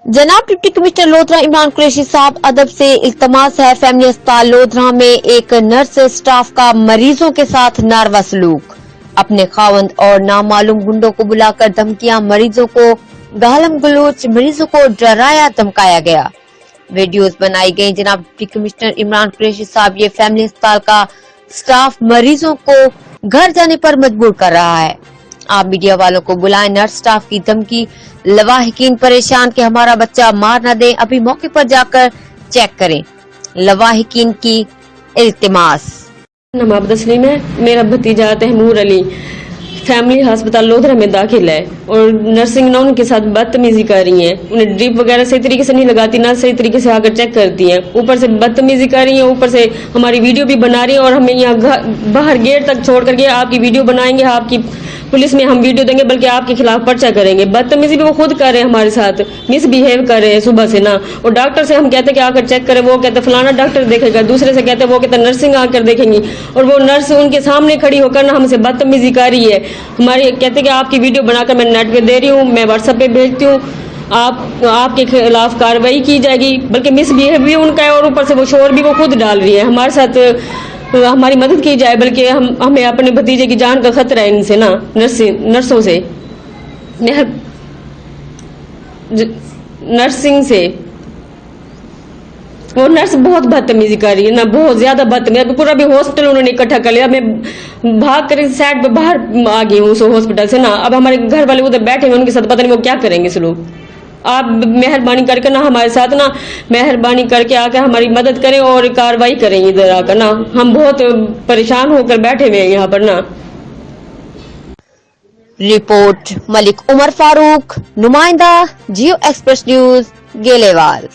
जनाब deputy commissioner lodhra Imran Qureshi साहब, अदब से इल्तमास है, फैमिली अस्पताल लोधरा में एक नर्स स्टाफ का मरीजों के साथ नारवा सलूक। अपने खावंद और नामालूम गुंडों को बुलाकर धमकियां, मरीजों को गालम गलोच, मरीजों को डराया धमकाया गया। वीडियोस बनाई गई। जनाब डिप्टी कमिश्नर इमरान कुरैशी साहब, ये फैमिली अस्पताल का स्टाफ मरीजों को घर जाने पर मजबूर कर रहा है। आप मीडिया वालों को बुलाएं। नर्स स्टाफ की धमकी, लवाहिकीन परेशान कि हमारा बच्चा मार न दे, अभी मौके पर जाकर चेक करें। लवाहिकीन की इल्तिमास। नाम आबदा सलीम है। मेरा भतीजा तैमूर अली फैमिली अस्पताल लोधरा में दाखिल है और नर्सिंग ना उनके साथ बदतमीजी कर रही है। उन्हें ड्रिप वगैरह सही तरीके से नहीं लगाती, ना सही तरीके से आकर चेक करती है। ऊपर से बदतमीजी कर रही है, ऊपर से हमारी वीडियो भी बना रही है और हमें यहाँ बाहर गेट तक छोड़ करके आपकी वीडियो बनाएंगे, आपकी पुलिस में हम वीडियो देंगे, बल्कि आपके खिलाफ पर्चा करेंगे। बदतमीजी भी वो खुद कर रहे हैं, हमारे साथ मिसबिहेव कर रहे हैं सुबह से ना। और डॉक्टर से हम कहते हैं कि आकर चेक करें, वो कहते फलाना डॉक्टर देखेगा, दूसरे से कहते वो कहते नर्सिंग आकर देखेंगी, और वो नर्स उनके सामने खड़ी होकर ना हमसे बदतमीजी कर रही है। हमारी कहते कि आपकी वीडियो बनाकर मैं नेट पे दे रही हूँ, मैं व्हाट्सएप पे भेजती हूँ, आपके खिलाफ कार्रवाई की जाएगी। बल्कि मिसबिहेव भी उनका है और ऊपर से वो शोर भी वो खुद डाल रही है। हमारे साथ हमारी मदद की जाए, बल्कि हमें अपने भतीजे की जान का खतरा है इनसे ना, नर्सों से, नर्सिंग से। वो नर्स बहुत बदतमीजी कर रही है ना, बहुत ज्यादा बदतमीजी। पूरा भी हॉस्पिटल उन्होंने इकट्ठा कर लिया। मैं भाग कर साइड पे बाहर आ गई हूँ उस हॉस्पिटल से ना। अब हमारे घर वाले उधर बैठे हैं, उनके साथ पता नहीं वो क्या करेंगे सलूक। आप मेहरबानी करके ना हमारे साथ ना मेहरबानी करके आकर हमारी मदद करें और कार्रवाई करें इधर आकर ना। हम बहुत परेशान होकर बैठे हुए हैं यहाँ पर ना। रिपोर्ट मलिक उमर फारूक, नुमाइंदा, जियो एक्सप्रेस न्यूज, गेलेवाल।